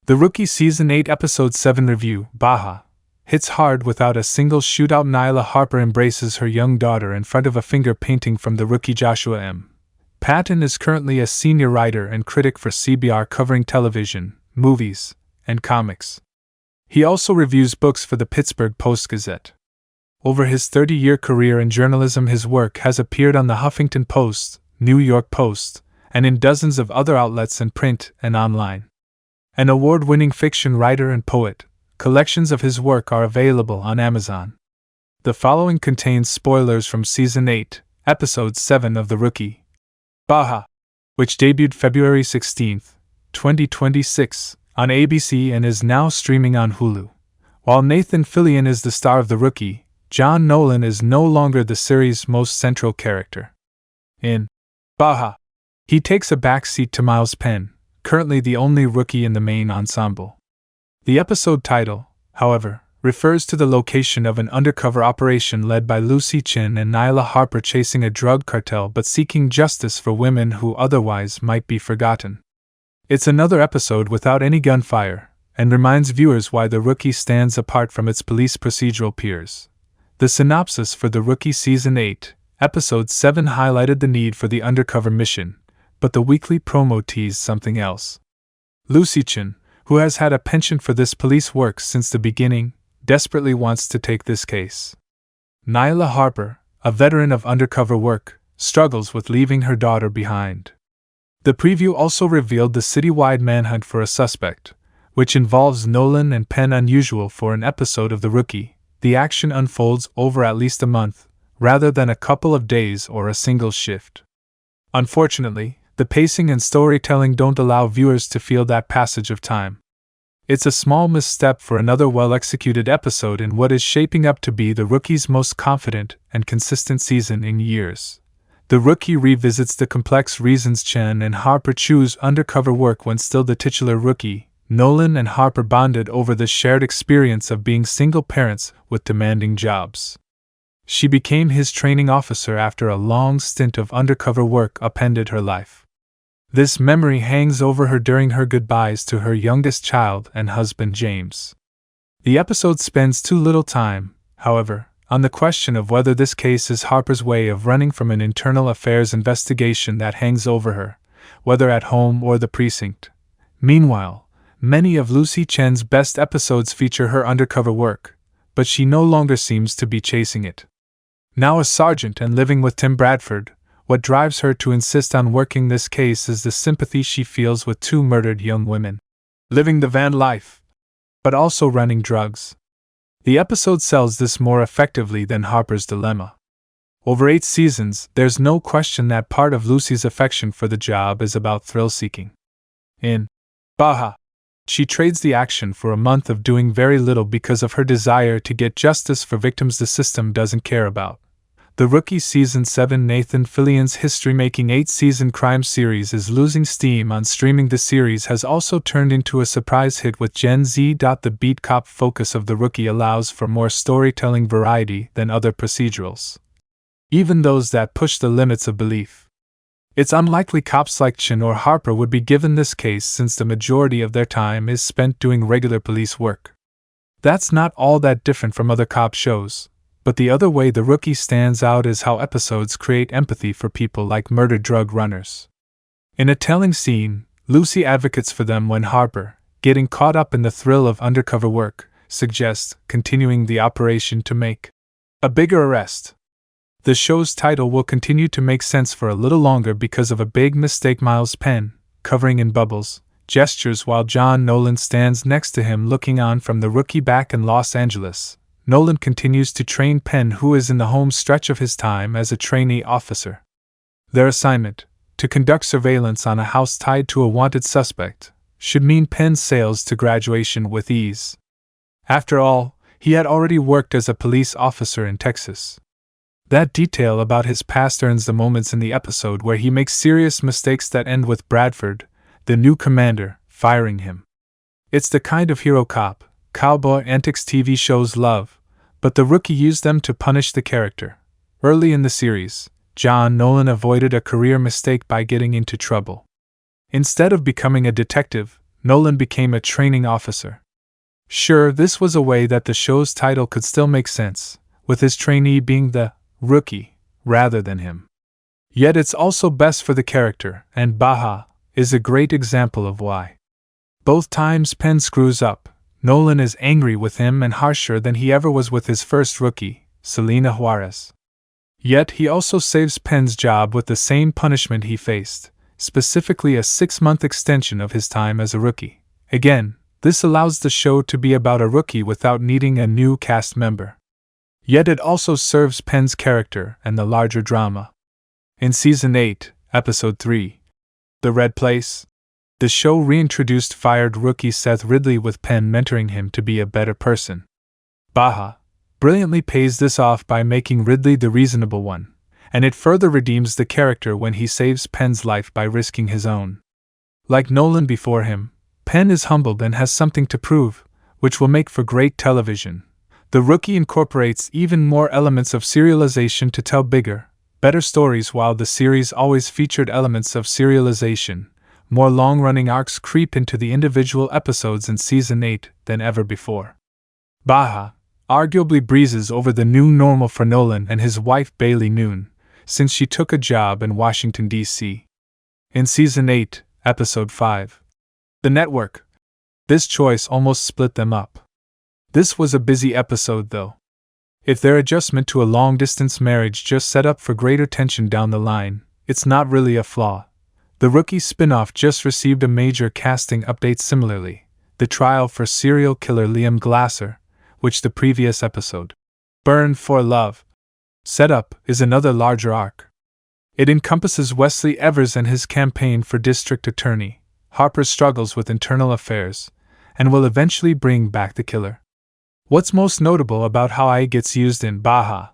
The Rookie Season 8 Episode 7 Review, Baja, hits hard without a single shootout. Nyla Harper embraces her young daughter in front of a finger painting from the rookie Joshua M. Patton is currently a senior writer and critic for CBR covering television, movies, and comics. He also reviews books for the Pittsburgh Post-Gazette. Over his 30-year career in journalism, his work has appeared on the Huffington Post, New York Post, and in dozens of other outlets in print and online. An award-winning fiction writer and poet, collections of his work are available on Amazon. The following contains spoilers from Season 8, Episode 7 of The Rookie, Baja, which debuted February 16, 2026, on ABC and is now streaming on Hulu. While Nathan Fillion is the star of The Rookie, John Nolan is no longer the series' most central character. In Baja, he takes a backseat to Miles Penn, currently the only rookie in the main ensemble. The episode title, however, refers to the location of an undercover operation led by Lucy Chin and Nyla Harper chasing a drug cartel but seeking justice for women who otherwise might be forgotten. It's another episode without any gunfire, and reminds viewers why The Rookie stands apart from its police procedural peers. The synopsis for The Rookie Season 8, Episode 7 highlighted the need for the undercover mission, but the weekly promo teased something else. Lucy Chin, who has had a penchant for this police work since the beginning, desperately wants to take this case. Nyla Harper, a veteran of undercover work, struggles with leaving her daughter behind. The preview also revealed the citywide manhunt for a suspect, which involves Nolan and Penn. Unusual for an episode of The Rookie, the action unfolds over at least a month, rather than a couple of days or a single shift. Unfortunately, the pacing and storytelling don't allow viewers to feel that passage of time. It's a small misstep for another well-executed episode in what is shaping up to be The Rookie's most confident and consistent season in years. The Rookie revisits the complex reasons Chen and Harper choose undercover work when still the titular rookie. Nolan and Harper bonded over the shared experience of being single parents with demanding jobs. She became his training officer after a long stint of undercover work upended her life. This memory hangs over her during her goodbyes to her youngest child and husband James. The episode spends too little time, however, on the question of whether this case is Harper's way of running from an internal affairs investigation that hangs over her, whether at home or the precinct. Meanwhile, many of Lucy Chen's best episodes feature her undercover work, but she no longer seems to be chasing it. Now a sergeant and living with Tim Bradford, what drives her to insist on working this case is the sympathy she feels with two murdered young women, living the van life, but also running drugs. The episode sells this more effectively than Harper's dilemma. Over 8 seasons, there's no question that part of Lucy's affection for the job is about thrill-seeking. In Baja, she trades the action for a month of doing very little because of her desire to get justice for victims the system doesn't care about. The Rookie Season 7 Nathan Fillion's history-making 8-season crime series is losing steam on streaming. The series has also turned into a surprise hit with Gen Z. The beat cop focus of The Rookie allows for more storytelling variety than other procedurals, even those that push the limits of belief. It's unlikely cops like Chin or Harper would be given this case since the majority of their time is spent doing regular police work. That's not all that different from other cop shows. But the other way The Rookie stands out is how episodes create empathy for people like murdered drug runners. In a telling scene, Lucy advocates for them when Harper, getting caught up in the thrill of undercover work, suggests continuing the operation to make a bigger arrest. The show's title will continue to make sense for a little longer because of a big mistake. Miles Penn, covering in bubbles, gestures while John Nolan stands next to him looking on from The Rookie back in Los Angeles. Nolan continues to train Penn, who is in the home stretch of his time as a trainee officer. Their assignment, to conduct surveillance on a house tied to a wanted suspect, should mean Penn sails to graduation with ease. After all, he had already worked as a police officer in Texas. That detail about his past earns the moments in the episode where he makes serious mistakes that end with Bradford, the new commander, firing him. It's the kind of hero cowboy antics TV shows love, but The Rookie used them to punish the character. Early in the series, John Nolan avoided a career mistake by getting into trouble. Instead of becoming a detective, Nolan became a training officer. Sure, this was a way that the show's title could still make sense, with his trainee being the rookie rather than him. Yet it's also best for the character, and Baja is a great example of why. Both times Penn screws up, Nolan is angry with him and harsher than he ever was with his first rookie, Selena Juarez. Yet he also saves Penn's job with the same punishment he faced, specifically a 6-month extension of his time as a rookie. Again, this allows the show to be about a rookie without needing a new cast member. Yet it also serves Penn's character and the larger drama. In Season 8, Episode 3, The Red Place, the show reintroduced fired rookie Seth Ridley with Penn mentoring him to be a better person. Baja brilliantly pays this off by making Ridley the reasonable one, and it further redeems the character when he saves Penn's life by risking his own. Like Nolan before him, Penn is humbled and has something to prove, which will make for great television. The rookie incorporates even more elements of serialization to tell bigger, better stories, while the series always featured elements of serialization. More long-running arcs creep into the individual episodes in Season 8 than ever before. Baja arguably breezes over the new normal for Nolan and his wife Bailey Noon, since she took a job in Washington, D.C. In Season 8, Episode 5, The Network, this choice almost split them up. This was a busy episode, though. If their adjustment to a long-distance marriage just set up for greater tension down the line, it's not really a flaw. The Rookie spin-off just received a major casting update similarly, the trial for serial killer Liam Glasser, which the previous episode, Burn for Love, set up, is another larger arc. It encompasses Wesley Evers and his campaign for district attorney, Harper's struggles with internal affairs, and will eventually bring back the killer. What's most notable about how AI gets used in Baja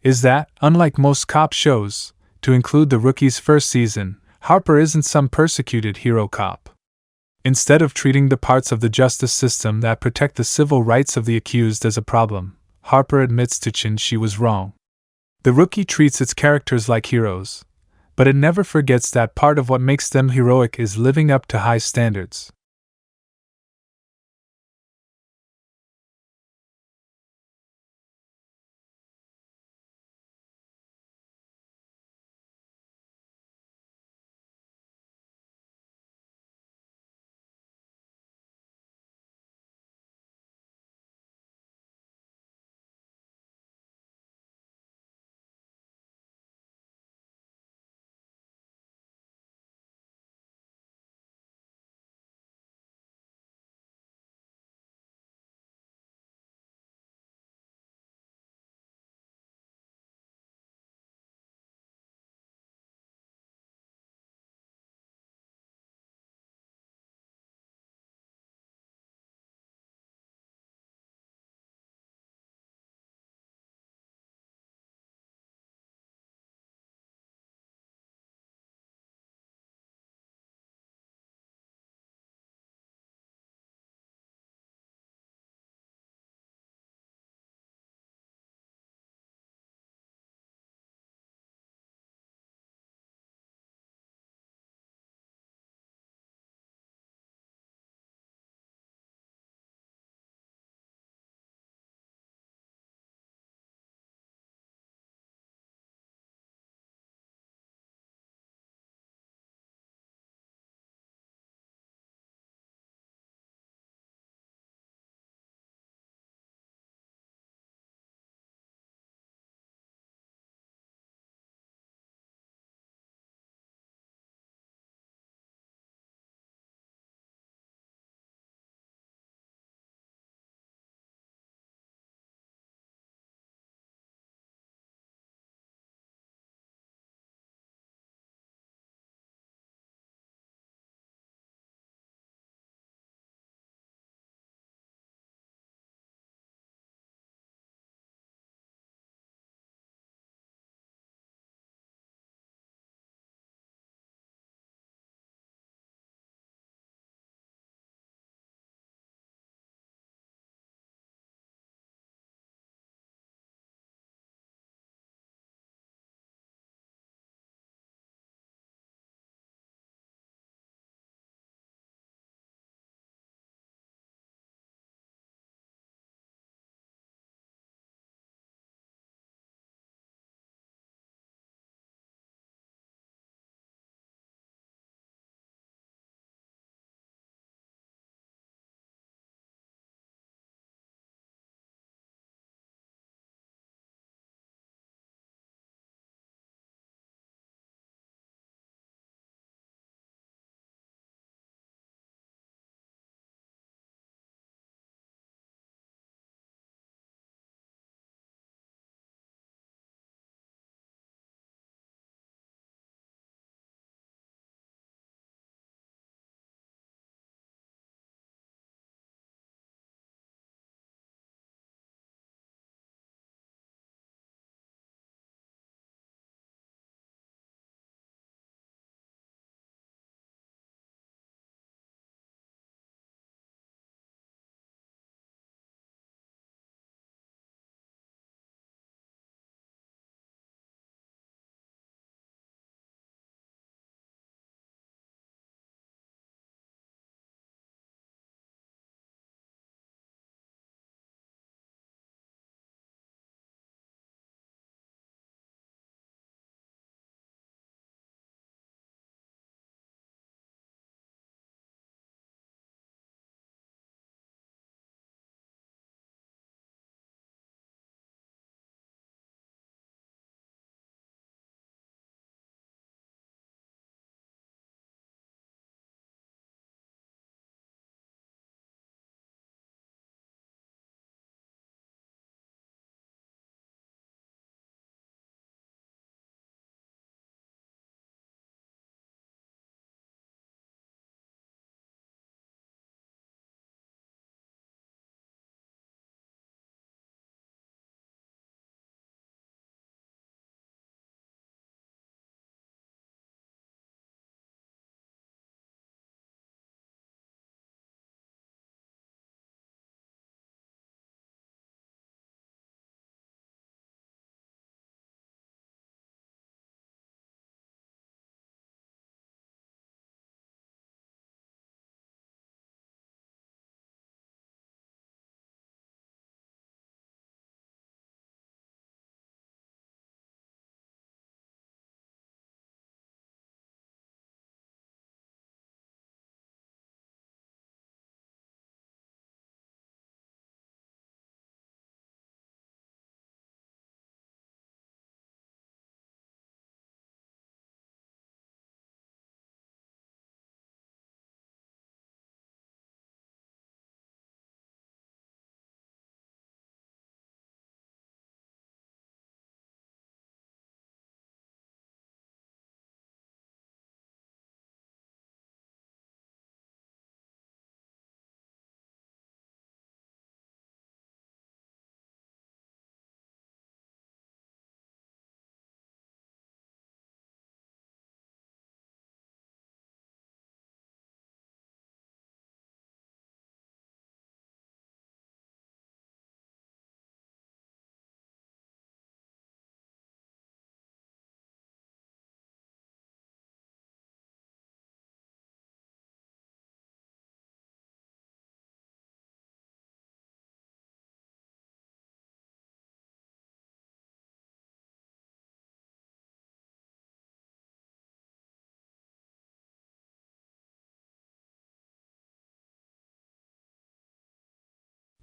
is that, unlike most cop shows, to include the Rookie's first season, Harper isn't some persecuted hero cop. Instead of treating the parts of the justice system that protect the civil rights of the accused as a problem, Harper admits to Chin she was wrong. The Rookie treats its characters like heroes, but it never forgets that part of what makes them heroic is living up to high standards.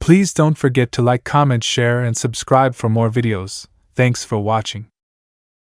Please don't forget to like, comment, share, and subscribe for more videos. Thanks for watching.